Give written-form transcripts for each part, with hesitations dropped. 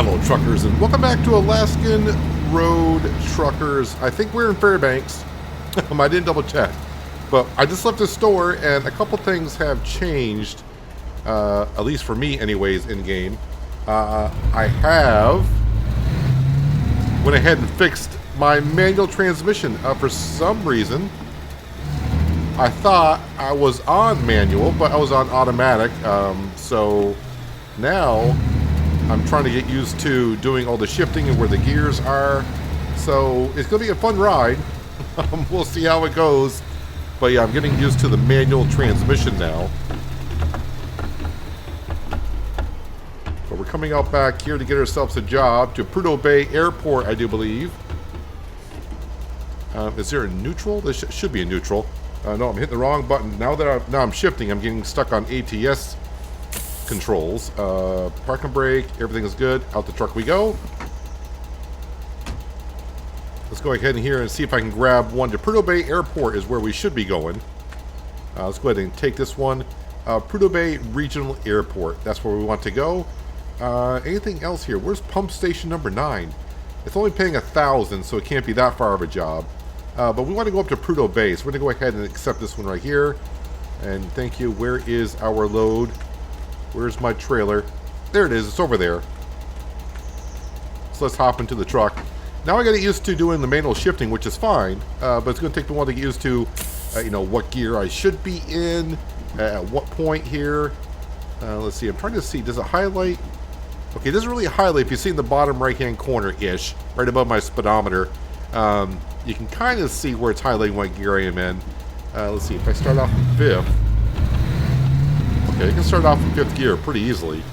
Hello, truckers, and welcome back to Alaskan Road Truckers. I think we're in Fairbanks. I didn't double check, but I just left the store, and a couple things have changed, at least for me anyways, in-game. I have went ahead and fixed my manual transmission. For some reason, I thought I was on manual, but I was on automatic, so now I'm trying to get used to doing all the shifting and where the gears are. So it's going to be a fun ride. We'll see how it goes. But yeah, I'm getting used to the manual transmission now. But we're coming out back here to get ourselves a job to Prudhoe Bay Airport, I do believe. Is there a neutral? This should be a neutral. No, I'm hitting the wrong button. Now I'm shifting, I'm getting stuck on ATS controls. Park and brake, everything is good. Out the truck we go. Let's go ahead in here and see if I can grab one. To Prudhoe Bay Airport is where we should be going. Let's go ahead and take this one. Prudhoe Bay Regional Airport. That's where we want to go. Anything else here? Where's pump station number 9? It's only paying $1,000, so it can't be that far of a job. But we want to go up to Prudhoe Bay, so we're going to go ahead and accept this one right here. And thank you. Where is our load? Where's my trailer? There it is. It's over there. So let's hop into the truck. Now I got to get used to doing the manual shifting, which is fine. But it's going to take me a while to get used to, what gear I should be in, at what point here. Let's see. I'm trying to see. Does it highlight? Okay, it doesn't really highlight. If you see in the bottom right-hand corner-ish, right above my speedometer, you can kind of see where it's highlighting what gear I am in. Let's see. If I start off in 5th. Okay, you can start off in 5th gear pretty easily.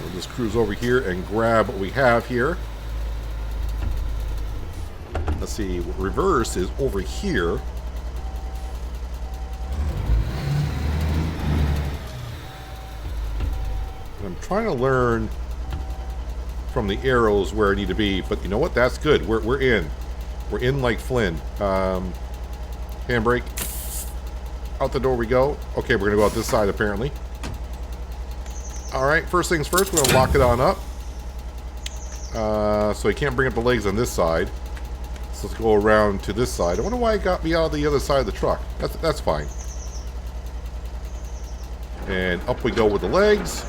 We'll just cruise over here and grab what we have here. Let's see, reverse is over here. And I'm trying to learn from the arrows where I need to be, but you know what? That's good. We're in. We're in like Flynn. Handbrake. Out the door we go. Okay, we're going to go out this side apparently. Alright, first things first, we're going to lock it on up. So you can't bring up the legs on this side. So let's go around to this side. I wonder why it got me out of the other side of the truck. That's fine. And up we go with the legs.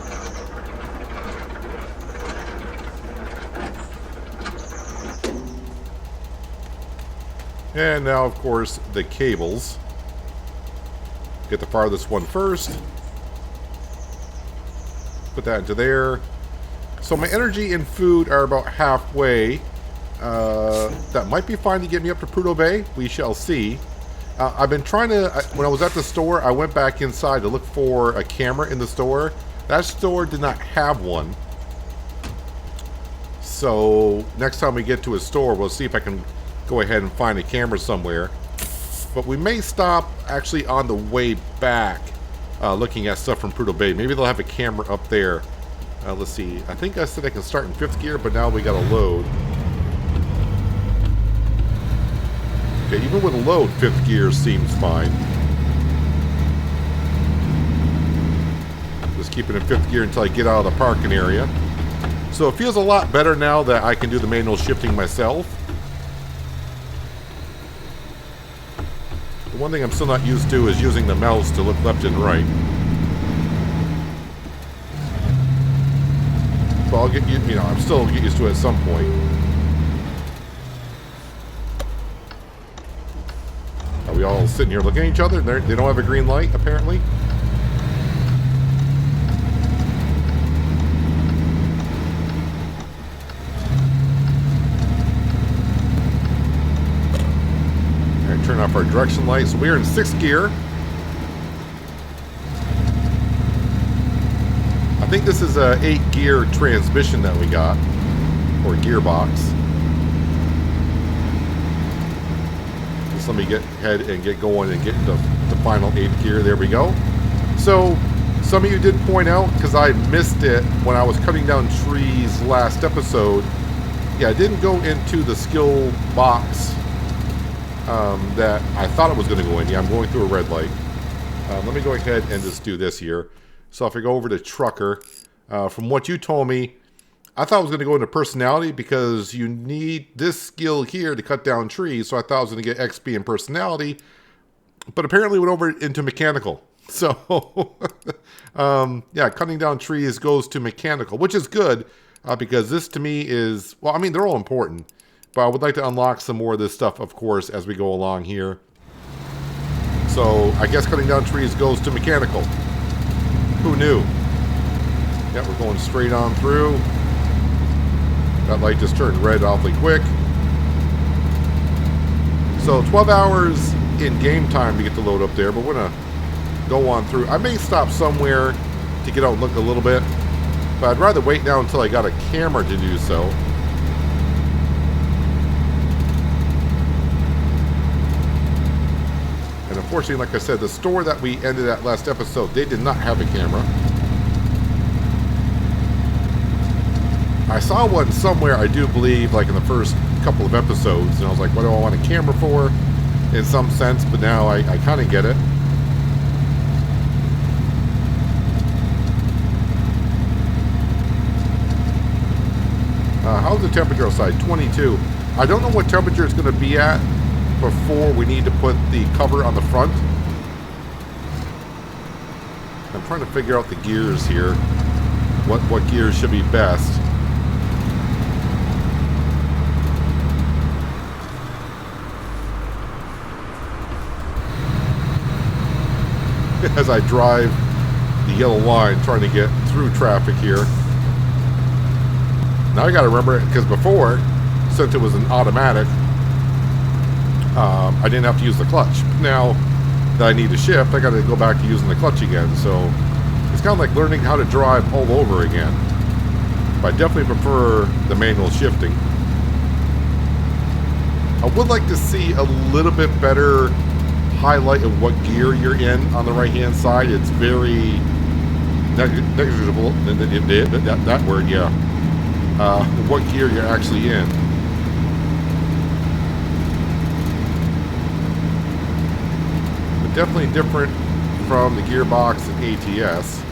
And now, of course, the cables. Get the farthest one first. Put that into there. So my energy and food are about halfway. That might be fine to get me up to Prudhoe Bay. We shall see. I've been trying to... when I was at the store, I went back inside to look for a camera in the store. That store did not have one. So next time we get to a store, we'll see if I can go ahead and find a camera somewhere. But we may stop actually on the way back looking at stuff from Prudhoe Bay. Maybe they'll have a camera up there. Let's see. I think I said I can start in 5th gear, but now we got a load. Okay, even with a load, 5th gear seems fine. Just keep it in 5th gear until I get out of the parking area. So it feels a lot better now that I can do the manual shifting myself. The one thing I'm still not used to is using the mouse to look left and right. But I'll get I'm still get used to it at some point. Are we all sitting here looking at each other? They don't have a green light, apparently. Turn off our direction lights. So we're in 6th gear. I think this is a 8-gear transmission that we got, or gearbox. Just let me get ahead and get going and get the final 8th gear. There we go. So some of you did point out, because I missed it when I was cutting down trees last episode. Yeah, I didn't go into the skill box that I thought it was going to go in. Yeah, I'm going through a red light. Let me go ahead and just do this here. So if I go over to Trucker, from what you told me, I thought I was going to go into personality because you need this skill here to cut down trees. So I thought I was going to get XP in personality, but apparently went over into mechanical. So, yeah, cutting down trees goes to mechanical, which is good because this to me is, well, I mean, they're all important, but I would like to unlock some more of this stuff, of course, as we go along here. So I guess cutting down trees goes to mechanical. Who knew? Yeah, we're going straight on through. That light just turned red awfully quick. So 12 hours in game time to get the load up there, but we're going to go on through. I may stop somewhere to get out and look a little bit, but I'd rather wait now until I got a camera to do so. And unfortunately, like I said, the store that we ended at last episode, they did not have a camera. I saw one somewhere, I do believe, like in the first couple of episodes, and I was like, what do I want a camera for? In some sense, but now I kind of get it. How's the temperature outside? 22. I don't know what temperature it's going to be at before we need to put the cover on the front. I'm trying to figure out the gears here. What gears should be best. As I drive the yellow line trying to get through traffic here. Now I got to remember, because before, since it was an automatic, I didn't have to use the clutch. Now that I need to shift, I got to go back to using the clutch again. So it's kind of like learning how to drive all over again. But I definitely prefer the manual shifting. I would like to see a little bit better highlight of what gear you're in on the right hand side. It's very negligible. That word, yeah. What gear you're actually in. But definitely different from the gearbox and ATS.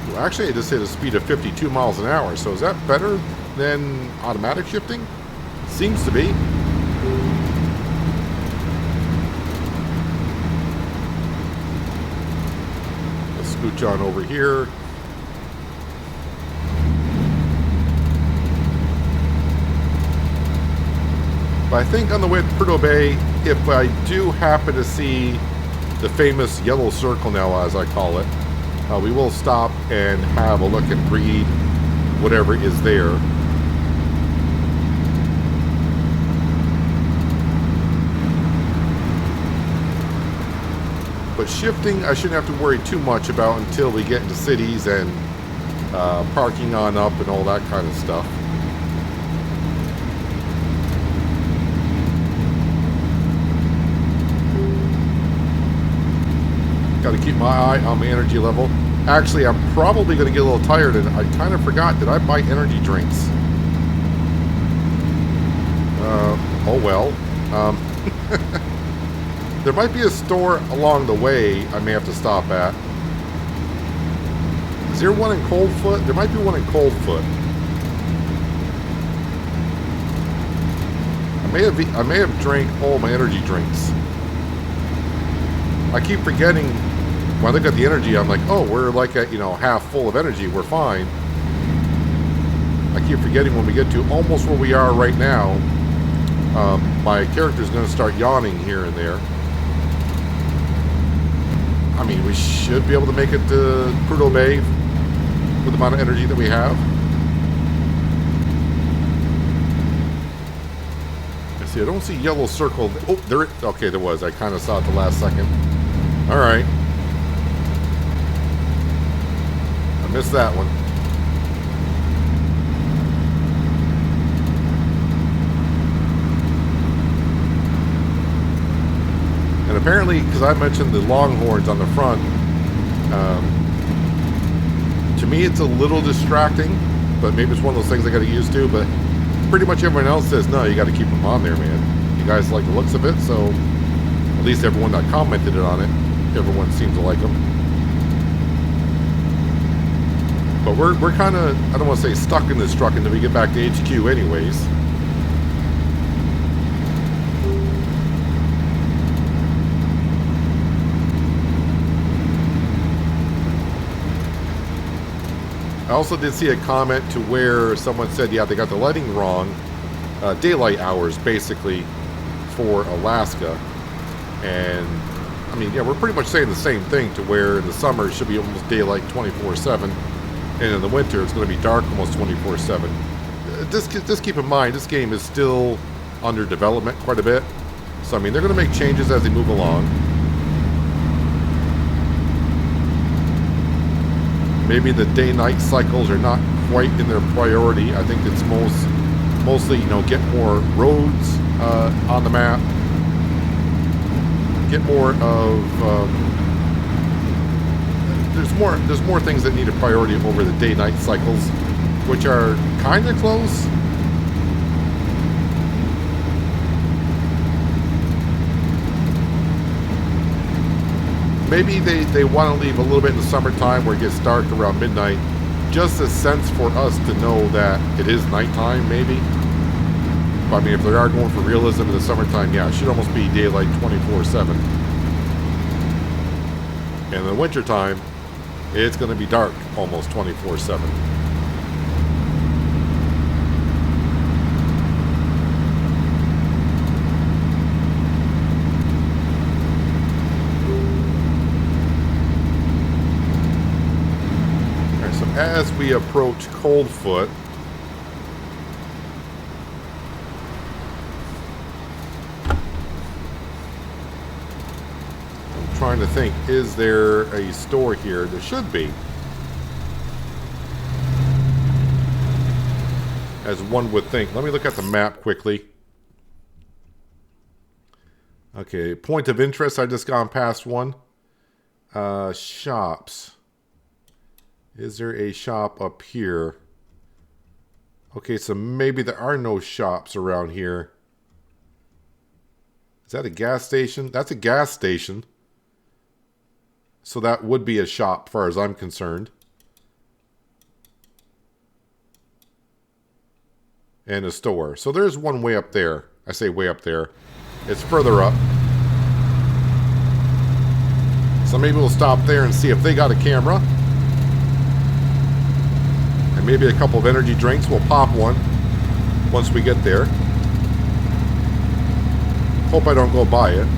Well, actually, I just hit a speed of 52 miles an hour. So is that better than automatic shifting? Seems to be. Let's scooch on over here. But I think on the way to Prudhoe Bay, if I do happen to see the famous yellow circle now, as I call it, we will stop and have a look and read whatever is there. But shifting, I shouldn't have to worry too much about until we get into cities and parking on up and all that kind of stuff. Got to keep my eye on my energy level. Actually, I'm probably going to get a little tired, and I kind of forgot, did I buy energy drinks? Oh well. There might be a store along the way I may have to stop at. Is there one in Coldfoot? There might be one in Coldfoot. I may have drank all my energy drinks. I keep forgetting. When I look at the energy, I'm like, oh, we're like at, half full of energy. We're fine. I keep forgetting when we get to almost where we are right now, my character's going to start yawning here and there. I mean, we should be able to make it to Prudhoe Bay with the amount of energy that we have. I see, I don't see yellow circle. Oh, there. Okay, there was. I kind of saw it the last second. All right. I missed that one. And apparently, because I mentioned the longhorns on the front, to me it's a little distracting, but maybe it's one of those things I got to get used to. But pretty much everyone else says, no, you got to keep them on there, man. You guys like the looks of it, so At least everyone that commented on it, everyone seems to like them. But we're kind of, I don't want to say stuck in this truck until we get back to HQ anyways. I also did see a comment to where someone said, yeah, they got the lighting wrong. Daylight hours, basically, for Alaska. And, I mean, yeah, we're pretty much saying the same thing to where in the summer it should be almost daylight 24/7. And in the winter, it's going to be dark almost 24/7. Just keep in mind, this game is still under development quite a bit. So, I mean, they're going to make changes as they move along. Maybe the day-night cycles are not quite in their priority. I think it's mostly, you know, get more roads on the map. Get more of... There's more things that need a priority over the day-night cycles, which are kind of close. Maybe they want to leave a little bit in the summertime where it gets dark around midnight. Just a sense for us to know that it is nighttime, maybe. But, I mean, if they are going for realism in the summertime, yeah, it should almost be daylight 24/7. And in the wintertime, it's going to be dark almost 24/7. Alright, so as we approach Coldfoot, trying to think, is there a store here? There should be. As one would think. Let me look at the map quickly. Okay, point of interest. I just gone past one. Shops. Is there a shop up here? Okay, so maybe there are no shops around here. Is that a gas station? That's a gas station. So that would be a shop, as far as I'm concerned. And a store. So there's one way up there. I say way up there. It's further up. So maybe we'll stop there and see if they got a camera. And maybe a couple of energy drinks. We'll pop one once we get there. Hope I don't go by it.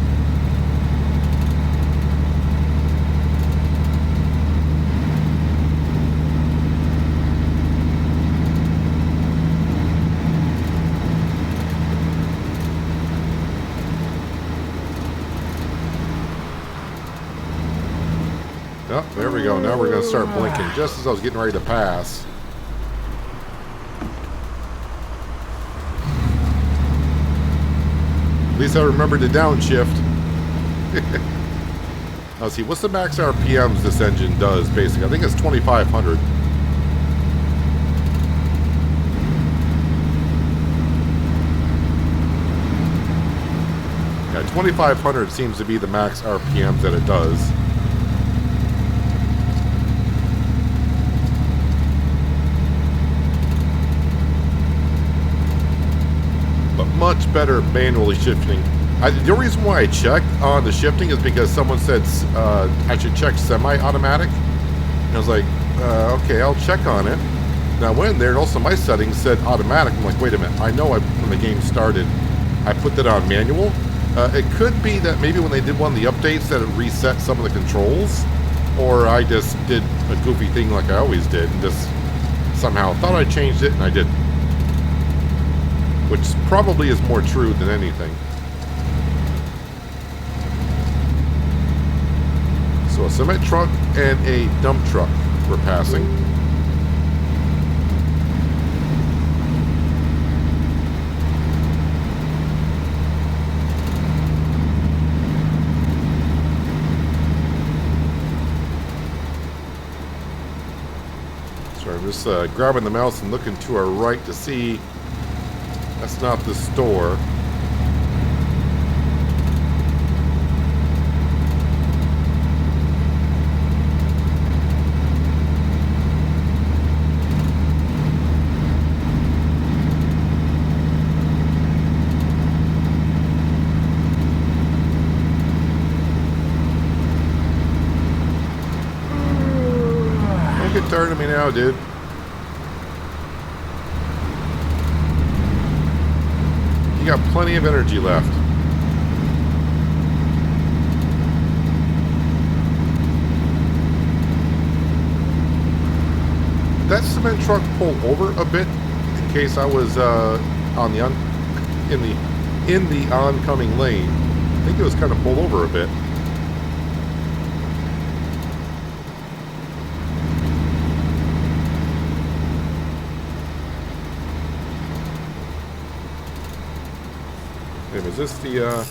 Oh, there we go. Now we're going to start blinking just as I was getting ready to pass. At least I remembered to downshift. Let's see, what's the max RPMs this engine does, basically? I think it's 2,500. Yeah, 2,500 seems to be the max RPMs that it does. Much better manually shifting. The reason why I checked on the shifting is because someone said I should check semi-automatic. And I was like, okay, I'll check on it. And I went in there, and also my settings said automatic. I'm like, wait a minute. I know when the game started, I put that on manual. It could be that maybe when they did one of the updates that it reset some of the controls. Or I just did a goofy thing like I always did and just somehow thought I changed it and I didn't. Which probably is more true than anything. So a cement truck and a dump truck we're passing. So I'm just grabbing the mouse and looking to our right to see. That's not the store. now, dude. You got plenty of energy left. That cement truck pulled over a bit in case I was on the in the oncoming lane. I think it was kind of pulled over a bit. Is this the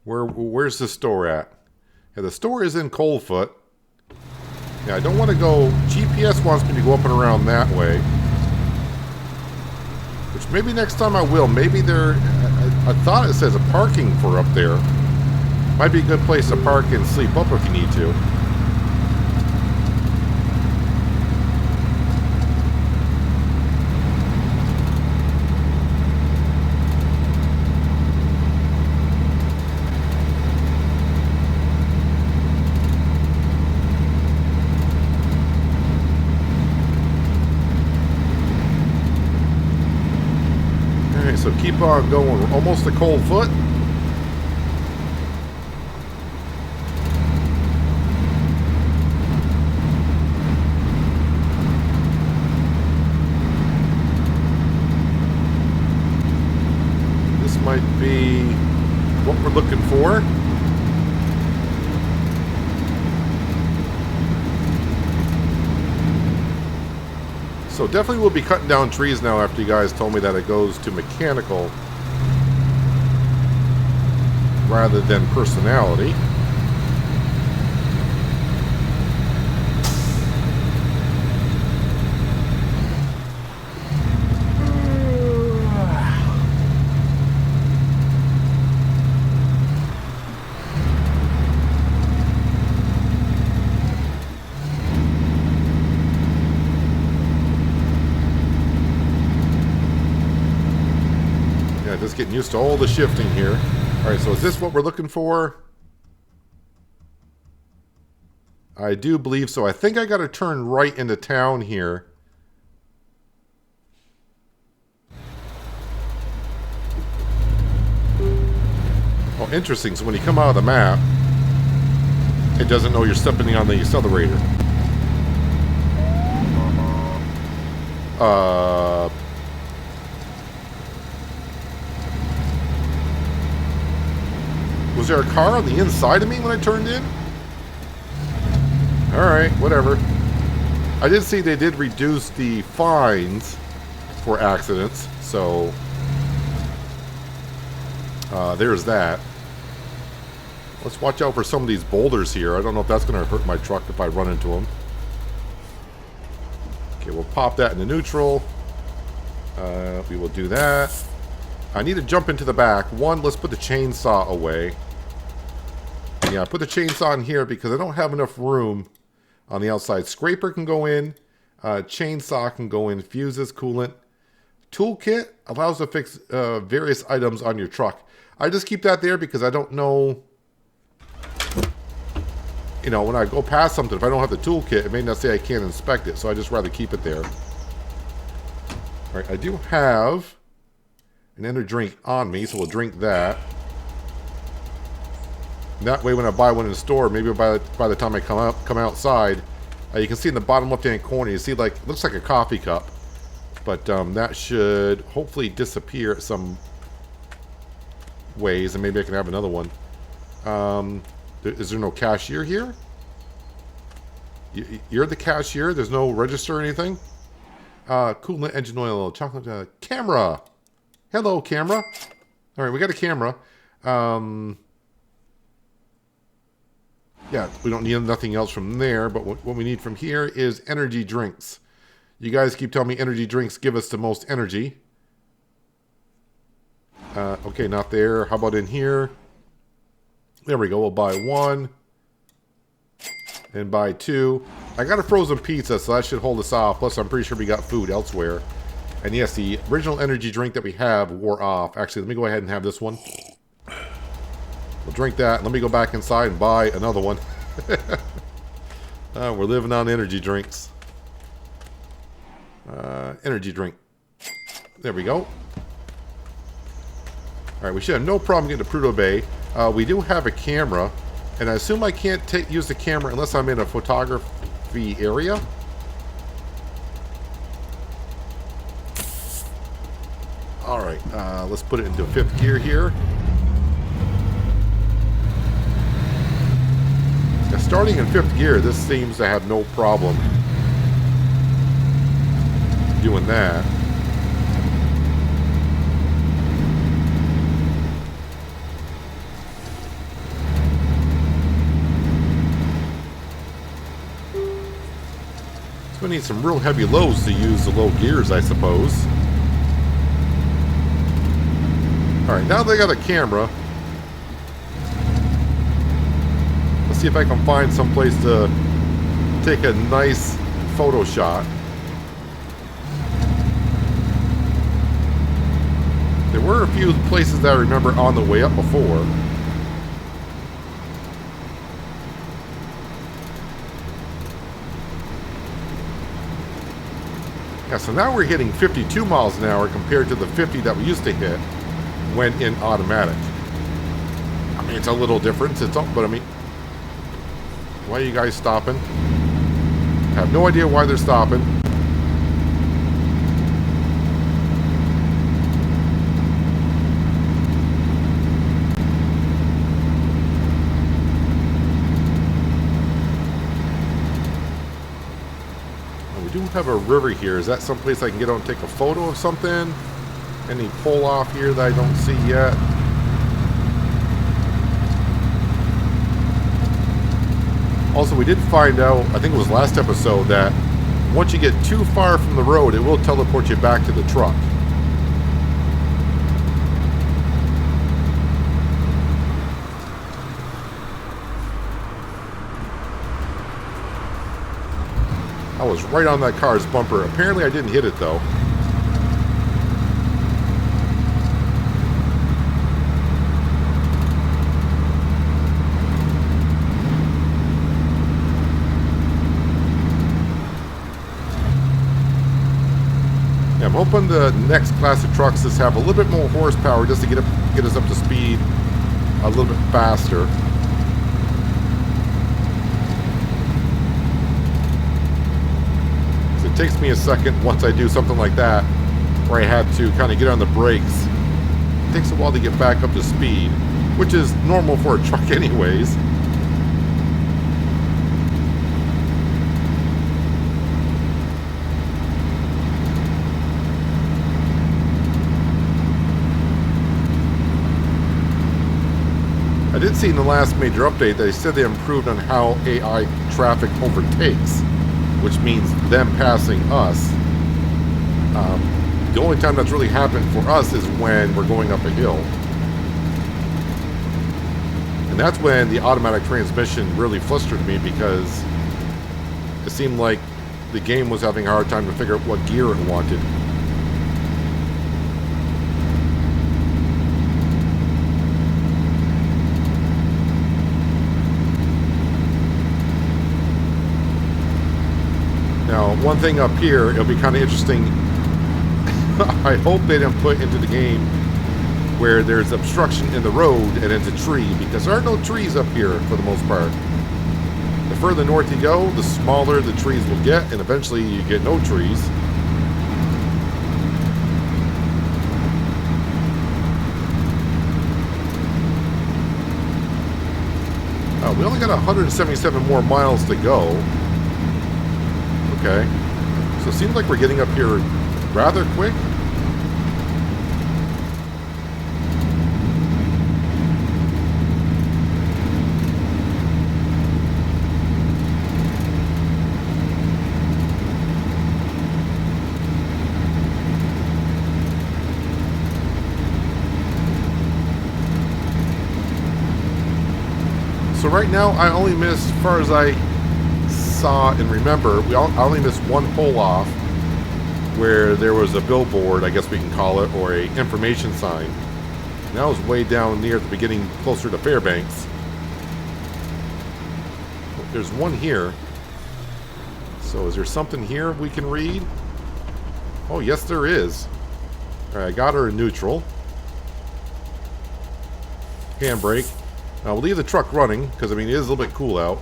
where's the store at? Yeah, the store is in Coldfoot. Yeah, I don't want to go. GPS wants me to go up and around that way. Which maybe next time I will. Maybe there. I thought it says a parking for up there. Might be a good place to park and sleep up if you need to. So keep on going. We're almost to Coldfoot. This might be what we're looking for. So definitely we'll be cutting down trees now after you guys told me that it goes to mechanical rather than personality. Just getting used to all the shifting here. Alright, so is this what we're looking for? I do believe so. I think I got to turn right into town here. Oh, interesting. So when you come out of the map, it doesn't know you're stepping on the accelerator. Was there a car on the inside of me when I turned in? Alright, whatever. I did see they did reduce the fines for accidents, so there's that. Let's watch out for some of these boulders here. I don't know if that's going to hurt my truck if I run into them. Okay, we'll pop that into neutral. We will do that. I need to jump into the back. One, let's put the chainsaw away. Yeah, I put the chainsaw in here because I don't have enough room on the outside. Scraper can go in. Chainsaw can go in. Fuses, coolant. Toolkit allows to fix various items on your truck. I just keep that there because I don't know. You know, when I go past something, if I don't have the toolkit, it may not say I can't inspect it. So I just rather keep it there. All right, I do have an energy drink on me, so we'll drink that. That way when I buy one in the store, maybe by the time I come outside, you can see in the bottom left-hand corner, you see like, looks like a coffee cup. But that should hopefully disappear some ways, and maybe I can have another one. Is there no cashier here? You're the cashier? There's no register or anything? Coolant, engine oil, chocolate, camera! Hello, camera. Alright, we got a camera. Yeah, we don't need nothing else from there, but what we need from here is energy drinks. You guys keep telling me energy drinks give us the most energy. Okay, not there. How about in here? There we go. We'll buy one. And buy two. I got a frozen pizza, so that should hold us off. Plus, I'm pretty sure we got food elsewhere. And yes, the original energy drink that we have wore off. Actually, let me go ahead and have this one. We'll drink that. Let me go back inside and buy another one. We're living on energy drinks. Energy drink. There we go. Alright, we should have no problem getting to Prudhoe Bay. We do have a camera, and I assume I can't use the camera unless I'm in a photography area. Alright, let's put it into 5th gear here. Now, starting in 5th gear, this seems to have no problem doing that. It's going to need some real heavy loads to use the low gears, I suppose. Alright, now they got a camera. Let's see if I can find some place to take a nice photo shot. There were a few places that I remember on the way up before. Yeah, so now we're hitting 52 miles an hour compared to the 50 that we used to hit when in automatic. I mean, it's a little difference, but I mean, why are you guys stopping? I have no idea why they're stopping. We do have a river here. Is that someplace I can get on and take a photo of something? Any pull off here that I don't see yet? Also, we did find out, I think it was last episode, that once you get too far from the road, it will teleport you back to the truck. I was right on that car's bumper. Apparently I didn't hit it though. Yeah, I'm hoping the next class of trucks just have a little bit more horsepower just to get us up to speed a little bit faster. It takes me a second once I do something like that where I have to kind of get on the brakes. It takes a while to get back up to speed, which is normal for a truck anyways. I did see in the last major update that they said they improved on how AI traffic overtakes, which means them passing us. The only time that's really happened for us is when we're going up a hill. And that's when the automatic transmission really frustrated me, because it seemed like the game was having a hard time to figure out what gear it wanted. Now, one thing up here, it'll be kind of interesting. I hope they didn't put into the game where there's obstruction in the road and it's a tree, because there are no trees up here for the most part. The further north you go, the smaller the trees will get, and eventually you get no trees. We only got 177 more miles to go. Okay, so it seems like we're getting up here rather quick. So right now I only missed, as far as I saw and remember, I only missed one pull off where there was a billboard, I guess we can call it, or a information sign. And that was way down near the beginning, closer to Fairbanks. There's one here. So is there something here we can read? Oh, yes, there is. Alright, I got her in neutral. Handbrake. Now, we'll leave the truck running, because, I mean, it is a little bit cool out.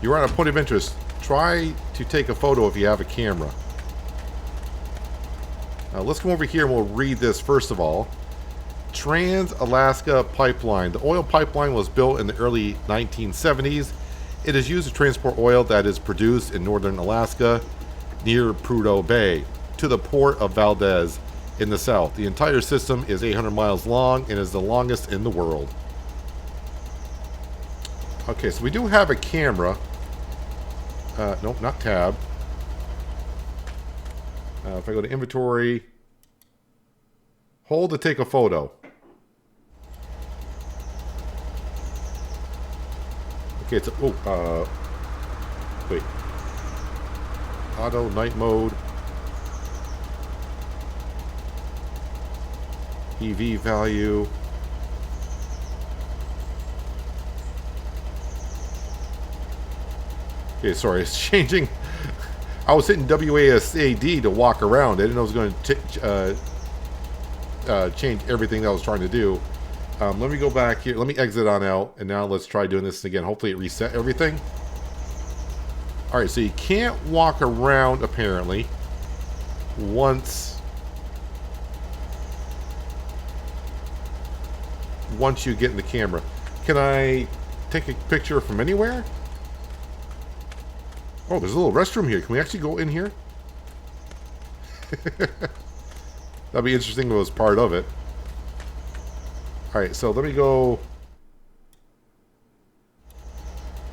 You're on a point of interest. Try to take a photo if you have a camera. Now, let's come over here and we'll read this first of all. Trans-Alaska Pipeline. The oil pipeline was built in the early 1970s. It is used to transport oil that is produced in northern Alaska near Prudhoe Bay to the port of Valdez in the south. The entire system is 800 miles long and is the longest in the world. Okay, so we do have a camera. Nope, not tab. If I go to inventory, hold to take a photo. Okay, it's a, wait. Auto, night mode. EV value. Okay, sorry, it's changing. I was hitting WASD to walk around. I didn't know it was going to change everything that I was trying to do. Let me go back here. Let me exit on out, and now let's try doing this again. Hopefully it reset everything. Alright, so you can't walk around, apparently, once you get in the camera. Can I take a picture from anywhere? Oh, there's a little restroom here. Can we actually go in here? That'd be interesting if it was part of it. Alright, so let me go...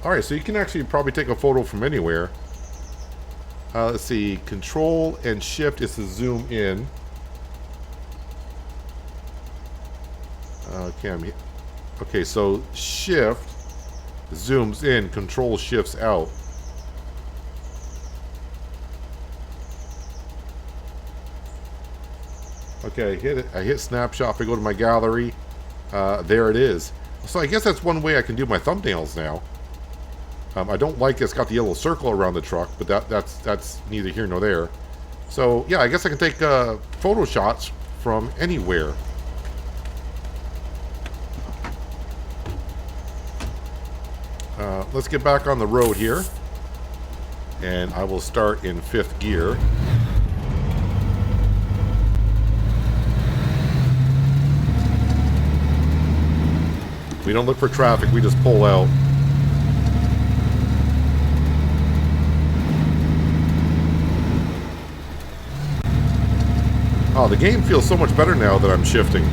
Alright, so you can actually probably take a photo from anywhere. Let's see. Control and Shift is to zoom in. Okay, so Shift zooms in. Control shifts out. Okay, I hit snapshot. If I go to my gallery, there it is. So I guess that's one way I can do my thumbnails now. I don't like it's got the yellow circle around the truck, but that's neither here nor there. So yeah, I guess I can take photo shots from anywhere. Let's get back on the road here, and I will start in 5th gear. We don't look for traffic, we just pull out. Oh, the game feels so much better now that I'm shifting.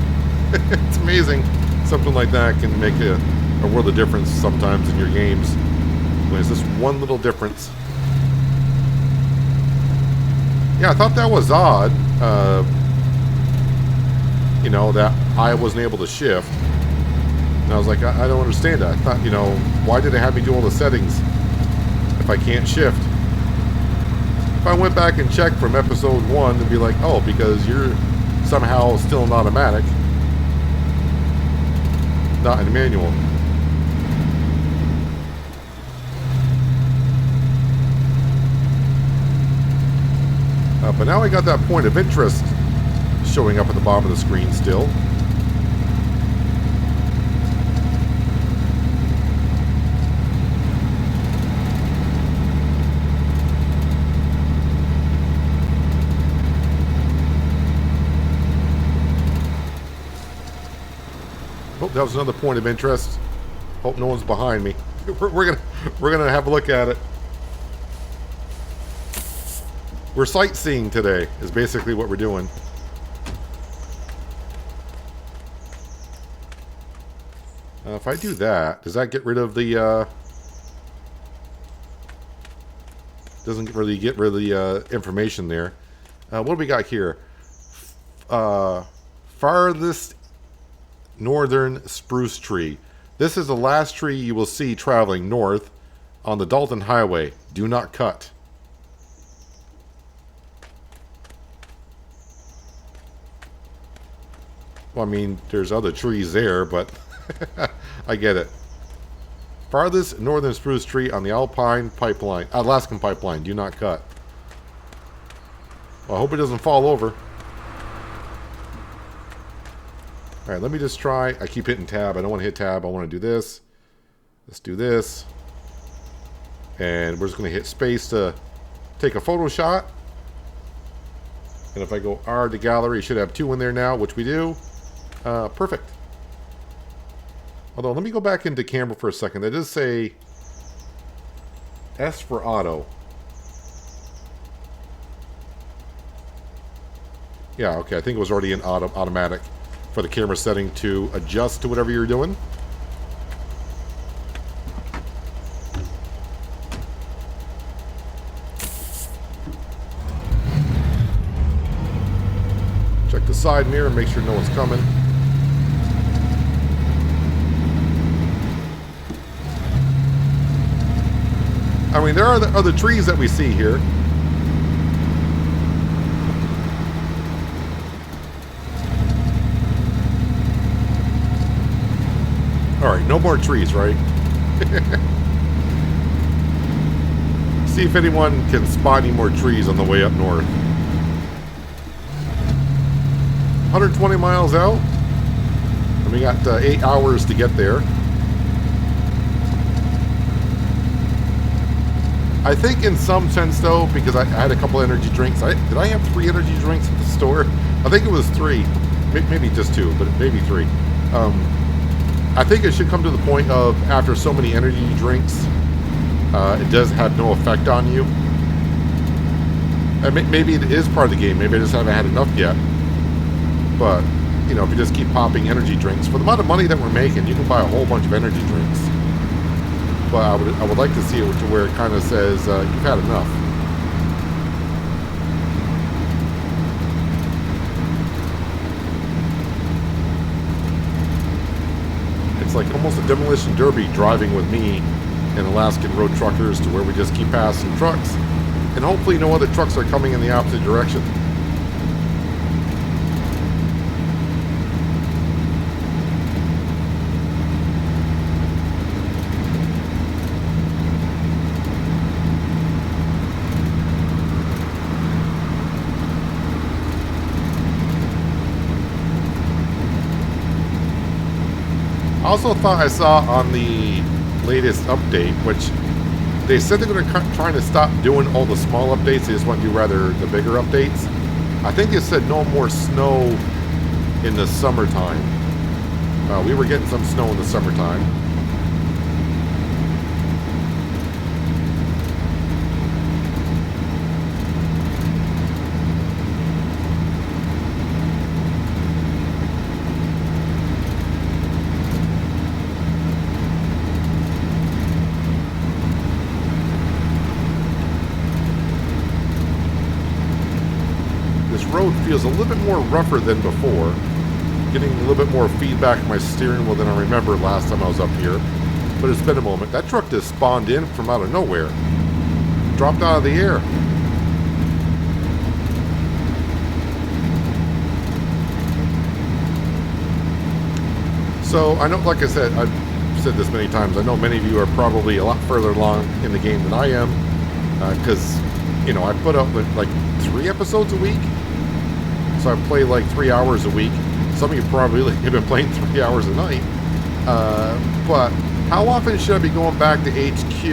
It's amazing. Something like that can make a world of difference sometimes in your games. When it's just one little difference. Yeah, I thought that was odd. You know, that I wasn't able to shift. And I was like, I don't understand that. I thought, you know, why did it have me do all the settings if I can't shift? If I went back and checked from episode 1, it'd be like, oh, because you're somehow still in automatic, not in manual. But now I got that point of interest showing up at the bottom of the screen still. Oh, that was another point of interest. Hope no one's behind me. We're gonna have a look at it. We're sightseeing today, is basically what we're doing. If I do that, does that get rid of the, doesn't really get rid of the information there. What do we got here? Farthest northern spruce tree. This is the last tree you will see traveling north on the Dalton Highway. Do not cut. Well, I mean, there's other trees there, but I get it. Farthest northern spruce tree on the Alaskan Pipeline. Do not cut. Well, I hope it doesn't fall over. Alright, let me just try. I keep hitting tab. I don't want to hit tab. I want to do this. Let's do this. And we're just going to hit space to take a photo shot. And if I go R to gallery, it should have 2 in there now, which we do. Perfect. Although, let me go back into camera for a second. That does say S for auto. Yeah, okay. I think it was already in automatic for the camera setting to adjust to whatever you're doing. Check the side mirror and make sure no one's coming. I mean, there are the other trees that we see here. Alright, no more trees, right? See if anyone can spot any more trees on the way up north. 120 miles out. And we got 8 hours to get there. I think in some sense, though, because I had a couple energy drinks. Did I have 3 energy drinks at the store? I think it was 3. Maybe just 2, but maybe 3. I think it should come to the point of, after so many energy drinks, it does have no effect on you. And maybe it is part of the game. Maybe I just haven't had enough yet. But, you know, if you just keep popping energy drinks, for the amount of money that we're making, you can buy a whole bunch of energy drinks. But I would like to see it to where it kind of says, you've had enough. It's like almost a demolition derby driving with me and Alaskan Road Truckers to where we just keep passing trucks. And hopefully no other trucks are coming in the opposite direction. I also thought I saw on the latest update, which they said they're going to trying to stop doing all the small updates. They just want to do rather the bigger updates. I think they said no more snow in the summertime. We were getting some snow in the summertime. Road feels a little bit more rougher than before. Getting a little bit more feedback in my steering wheel than I remember last time I was up here. But it's been a moment. That truck just spawned in from out of nowhere. Dropped out of the air. So, I know, like I said, I've said this many times, I know many of you are probably a lot further along in the game than I am. Because, you know, I put up like 3 episodes a week. So I play like 3 hours a week. Some of you probably have been playing 3 hours a night. But how often should I be going back to HQ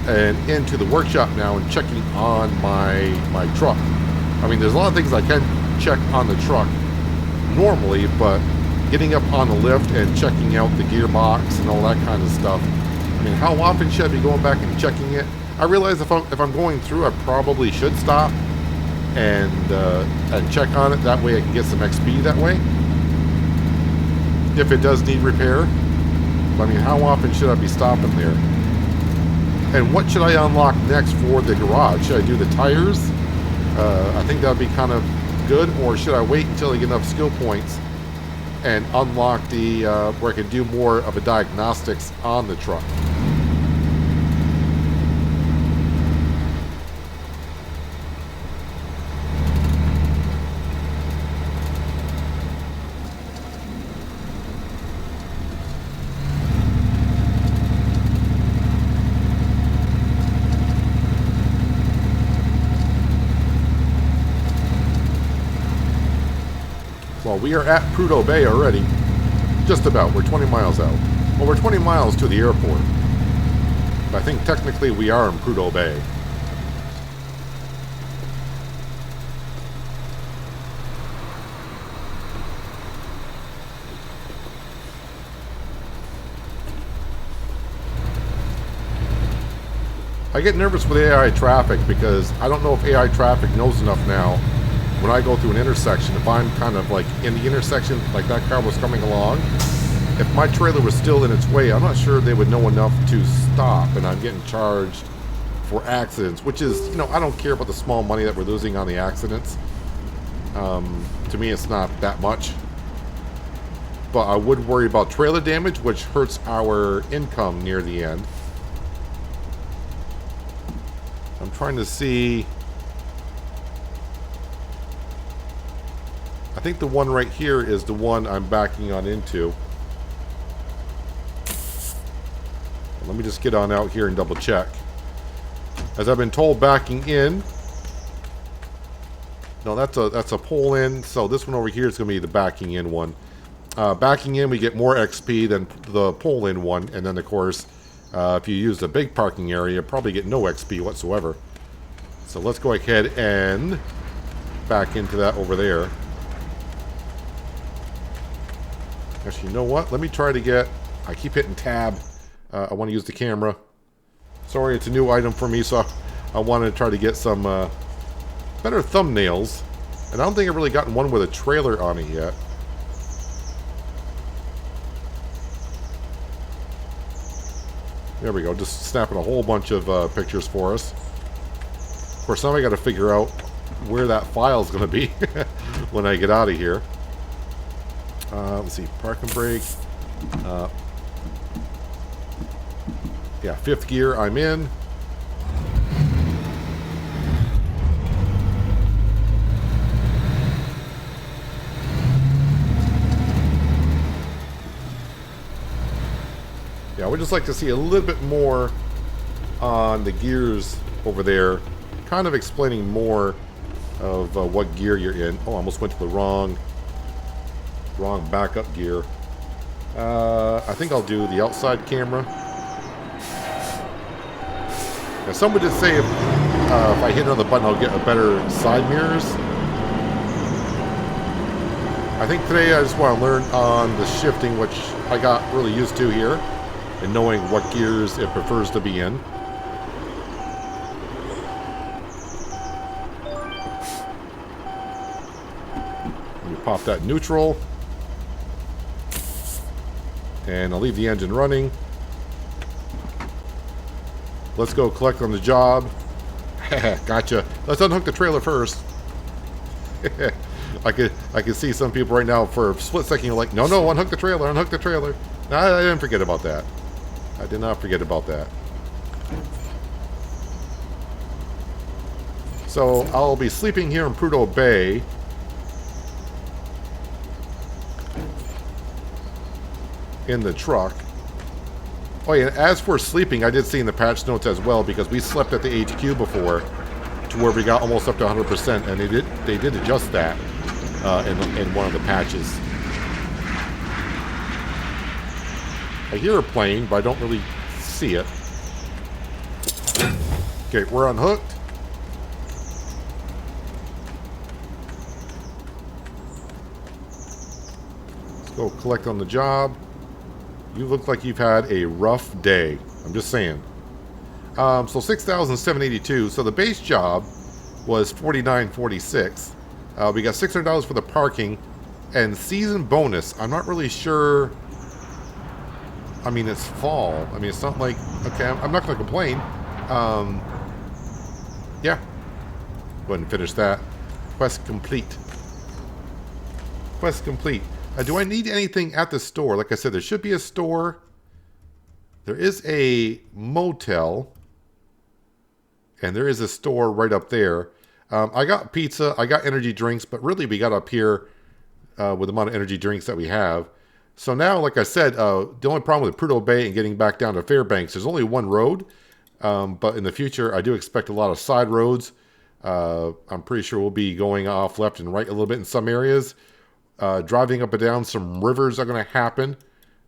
and into the workshop now and checking on my truck? I mean, there's a lot of things I can check on the truck normally, but getting up on the lift and checking out the gearbox and all that kind of stuff. I mean, how often should I be going back and checking it? I realize if I'm going through, I probably should stop and check on it. That way I can get some XP that way. If it does need repair. But I mean, how often should I be stopping there? And what should I unlock next for the garage? Should I do the tires? I think that would be kind of good. Or should I wait until I get enough skill points and unlock the where I can do more of a diagnostics on the truck? Well, we are at Prudhoe Bay already. Just about. We're 20 miles out. Well, we're 20 miles to the airport. But I think technically we are in Prudhoe Bay. I get nervous with AI traffic because I don't know if AI traffic knows enough now when I go through an intersection, if I'm kind of like in the intersection, like that car was coming along, if my trailer was still in its way, I'm not sure they would know enough to stop, and I'm getting charged for accidents, which is, you know, I don't care about the small money that we're losing on the accidents. To me, it's not that much. But I would worry about trailer damage, which hurts our income near the end. I'm trying to see... I think the one right here is the one I'm backing on into. Let me just get on out here and double check. As I've been told, backing in. No, that's a pull in. So this one over here is going to be the backing in one. Backing in, we get more XP than the pull in one. And then, of course, if you use the big parking area, you probably get no XP whatsoever. So let's go ahead and back into that over there. Actually, you know what? Let me try to get... I keep hitting tab. I want to use the camera. Sorry, it's a new item for me, so I wanted to try to get some better thumbnails. And I don't think I've really gotten one with a trailer on it yet. There we go. Just snapping a whole bunch of pictures for us. Of course, now I got to figure out where that file is going to be when I get out of here. Let's see, park and brake. Yeah, 5th gear, I'm in. Yeah, I would just like to see a little bit more on the gears over there. Kind of explaining more of what gear you're in. Oh, I almost went to the wrong backup gear. I think I'll do the outside camera. Now, some would just say if I hit another button, I'll get a better side mirrors. I think today I just want to learn on the shifting, which I got really used to here, and knowing what gears it prefers to be in. Let me pop that neutral. And I'll leave the engine running. Let's go collect on the job. Gotcha. Let's unhook the trailer first. I could see some people right now for a split second are like, no, unhook the trailer, unhook the trailer. No, I didn't forget about that. I did not forget about that. So I'll be sleeping here in Prudhoe Bay. In the truck. Oh yeah, as for sleeping, I did see in the patch notes as well, because we slept at the HQ before to where we got almost up to 100%, and they did adjust that in one of the patches. I hear a plane, but I don't really see it. Okay, we're unhooked. Let's go collect on the job. You look like you've had a rough day. I'm just saying. So 6,782. So the base job was $49.46. We got $600 for the parking and season bonus. I'm not really sure. I mean, it's fall. I mean, it's not like, okay, I'm not going to complain. Yeah. Go ahead and finish that. Quest complete. Quest complete. Do I need anything at the store? Like I said, there should be a store. There is a motel. And there is a store right up there. I got pizza. I got energy drinks. But really, we got up here with the amount of energy drinks that we have. So now, like I said, the only problem with Prudhoe Bay and getting back down to Fairbanks, there's only one road. But in the future, I do expect a lot of side roads. I'm pretty sure we'll be going off left and right a little bit in some areas. Driving up and down some rivers are going to happen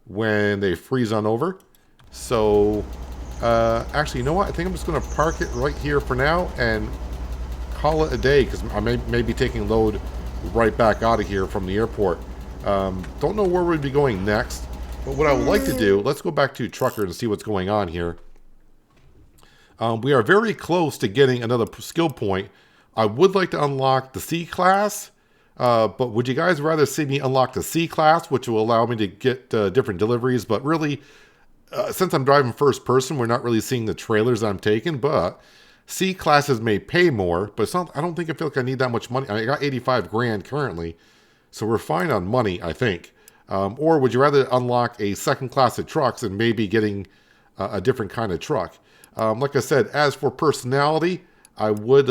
when they freeze on over. So, actually, you know what? I think I'm just going to park it right here for now and call it a day, because I may be taking load right back out of here from the airport. Don't know where we'd be going next, but what I would like to do, let's go back to Trucker and see what's going on here. We are very close to getting another skill point. I would like to unlock the C class, but would you guys rather see me unlock the C class, which will allow me to get different deliveries? But really, since I'm driving first person, we're not really seeing the trailers I'm taking, but C classes may pay more, but it's not, I don't think I feel like I need that much money. I got 85 grand currently, so we're fine on money, I think. Or would you rather unlock a second class of trucks and maybe getting a different kind of truck? Like I said, as for personality, I would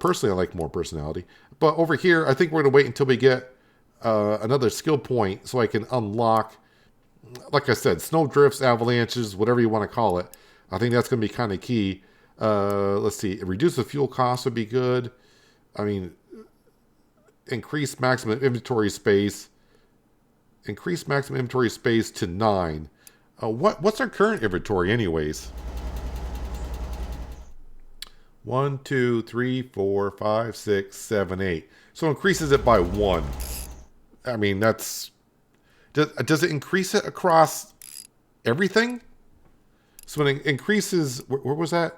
personally I like more personality. But over here, I think we're going to wait until we get another skill point so I can unlock, like I said, snow drifts, avalanches, whatever you want to call it. I think that's going to be kind of key. Let's see. Reduce the fuel cost would be good. I mean, increase maximum inventory space. Increase maximum inventory space to 9. What's our current inventory anyways? 1, 2, 3, 4, 5, 6, 7, 8. So increases it by 1. I mean, that's... Does it increase it across everything? So when it increases... Where was that?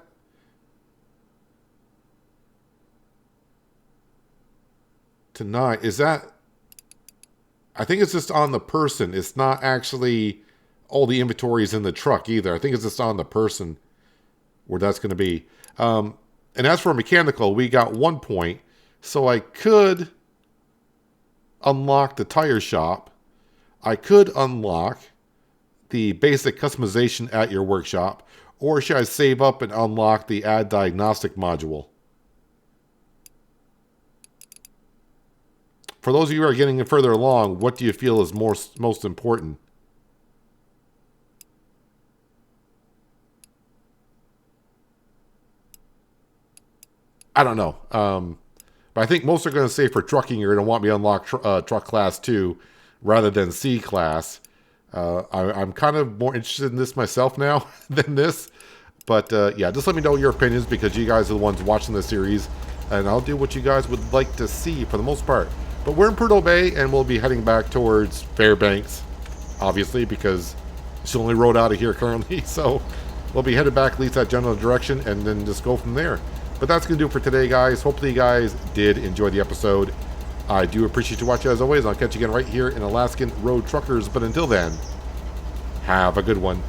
To 9. Is that... I think it's just on the person. It's not actually all the inventories in the truck either. I think it's just on the person where that's going to be. And as for mechanical, we got 1 point. So I could unlock the tire shop. I could unlock the basic customization at your workshop. Or should I save up and unlock the add diagnostic module? For those of you who are getting further along, what do you feel is most important? I don't know. But I think most are going to say for trucking, you're going to want me to unlock truck class 2 rather than C class. I'm kind of more interested in this myself now than this. But yeah, just let me know your opinions, because you guys are the ones watching the series. And I'll do what you guys would like to see for the most part. But we're in Prudhoe Bay, and we'll be heading back towards Fairbanks, obviously, because it's the only road out of here currently. So we'll be headed back at least that general direction, and then just go from there. But that's going to do it for today, guys. Hopefully you guys did enjoy the episode. I do appreciate you watching as always. I'll catch you again right here in Alaskan Road Truckers. But until then, have a good one.